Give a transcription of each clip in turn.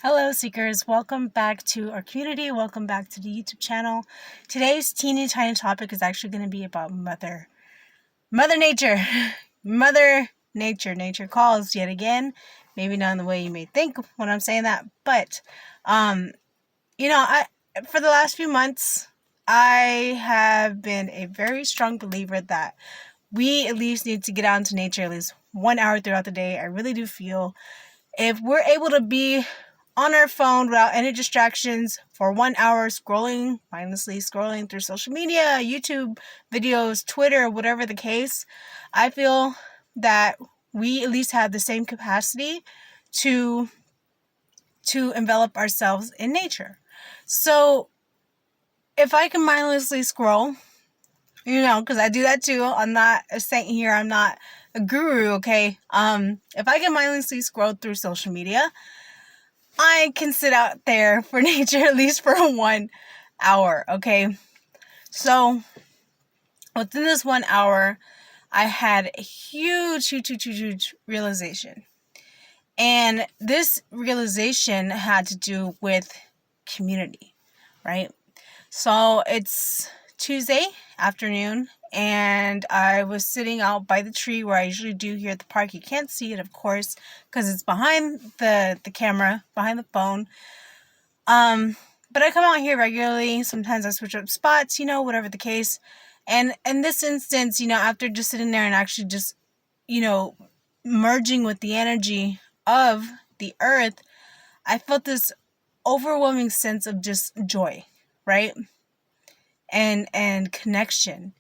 Hello, Seekers. Welcome back to our community. Welcome back to the YouTube channel. Today's teeny tiny topic is actually going to be about Mother Nature. Mother Nature. Nature calls yet again. Maybe not in the way you may think when I'm saying that, but, for the last few months, I have been a very strong believer that we at least need to get out into nature at least 1 hour throughout the day. I really do feel if we're able to be on our phone without any distractions for 1 hour mindlessly scrolling through social media, YouTube videos, Twitter, whatever the case, I feel that we at least have the same capacity to envelop ourselves in nature. So if I can mindlessly scroll, because I do that too. I'm not a saint here. I'm not a guru, okay? If I can mindlessly scroll through social media, I can sit out there for nature at least for 1 hour, okay? So within this 1 hour, I had a huge realization. And this realization had to do with community, right? So it's Tuesday afternoon, and I was sitting out by the tree where I usually do here at the park. You can't see it, of course, because it's behind the camera, behind the phone. But I come out here regularly. Sometimes I switch up spots, whatever the case. And in this instance, after just sitting there and actually just, merging with the energy of the earth, I felt this overwhelming sense of just joy, right? And connection.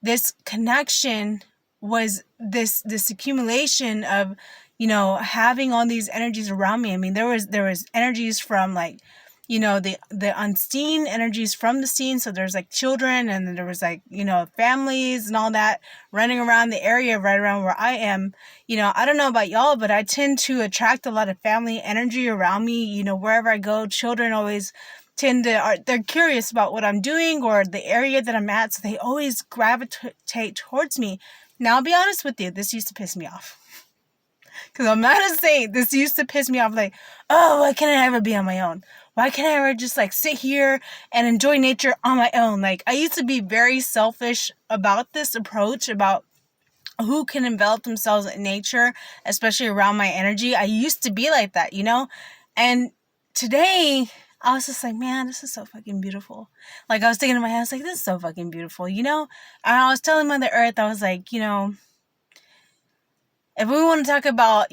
This connection was this accumulation of, having all these energies around me. I mean, there was energies from the unseen energies from the scene. So there's children, and then there was families and all that running around the area right around where I am. I don't know about y'all, but I tend to attract a lot of family energy around me. Wherever I go, children always they're curious about what I'm doing or the area that I'm at, so they always gravitate towards me. Now, I'll be honest with you, this used to piss me off. Because I'm not a saint. This used to piss me off, oh, why can't I ever be on my own? Why can't I ever just sit here and enjoy nature on my own? I used to be very selfish about this approach, about who can envelop themselves in nature, especially around my energy. I used to be like that, And today, I was just man, this is so fucking beautiful. I was thinking in my head, this is so fucking beautiful, And I was telling Mother Earth, I was if we want to talk about,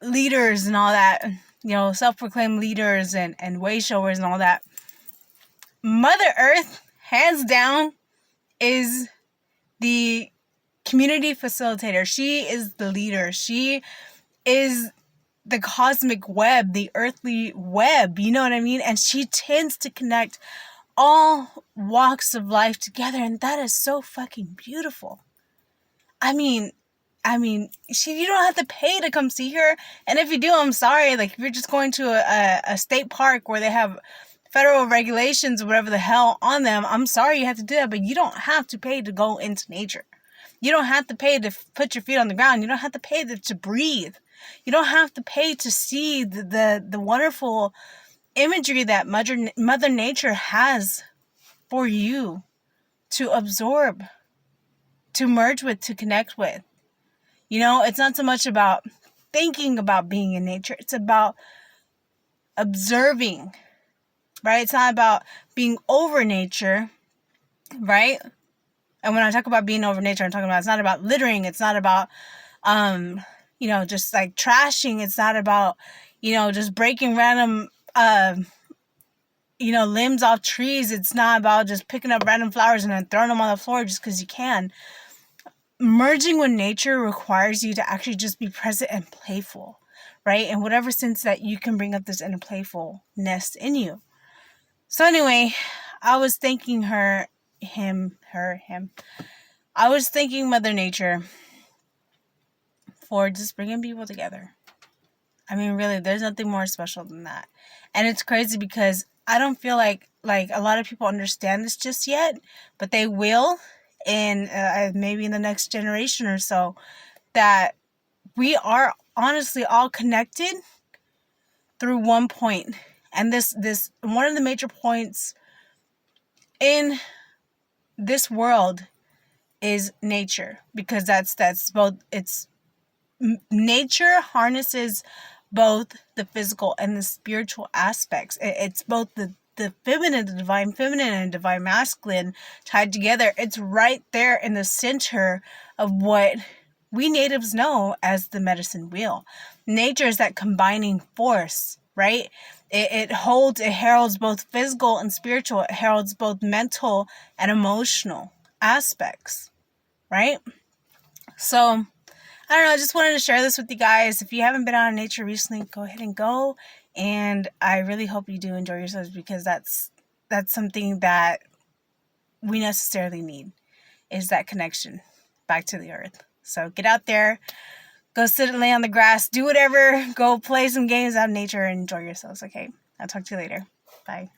leaders and all that, self-proclaimed leaders and way showers and all that, Mother Earth, hands down, is the community facilitator. She is the leader. She is the cosmic web, the earthly web, you know what I mean? And she tends to connect all walks of life together, and that is so fucking beautiful. I mean, you don't have to pay to come see her, and if you do, I'm sorry. If you're just going to a state park where they have federal regulations or whatever the hell on them, I'm sorry you have to do that, but you don't have to pay to go into nature. You don't have to pay to put your feet on the ground. You don't have to pay to breathe. You don't have to pay to see the wonderful imagery that Mother Nature has for you to absorb, to merge with, to connect with. It's not so much about thinking about being in nature. It's about observing, right? It's not about being over nature, right? And when I talk about being over nature, I'm talking about, it's not about littering. It's not about, just trashing. It's not about, just breaking random, limbs off trees. It's not about just picking up random flowers and then throwing them on the floor just because you can. Merging with nature requires you to actually just be present and playful, right? In whatever sense that you can bring up this inner playfulness in you. So anyway, I was thanking him. I was thanking Mother Nature for just bringing people together. I mean, really, there's nothing more special than that. And it's crazy because I don't feel like a lot of people understand this just yet, but they will in maybe in the next generation or so, that we are honestly all connected through one point. And this one of the major points in this world is nature, because that's both, it's nature harnesses both the physical and the spiritual aspects. It's both the feminine, the divine feminine, and divine masculine tied together. It's right there in the center of what we natives know as the medicine wheel. Nature is that combining force, right? It heralds both physical and spiritual. It heralds both mental and emotional aspects, right? So I don't know, I just wanted to share this with you guys. If you haven't been out in nature recently, go ahead and go. And I really hope you do enjoy yourselves, because that's something that we necessarily need, is that connection back to the earth. So get out there, go sit and lay on the grass, do whatever, go play some games out in nature and enjoy yourselves, okay? I'll talk to you later. Bye.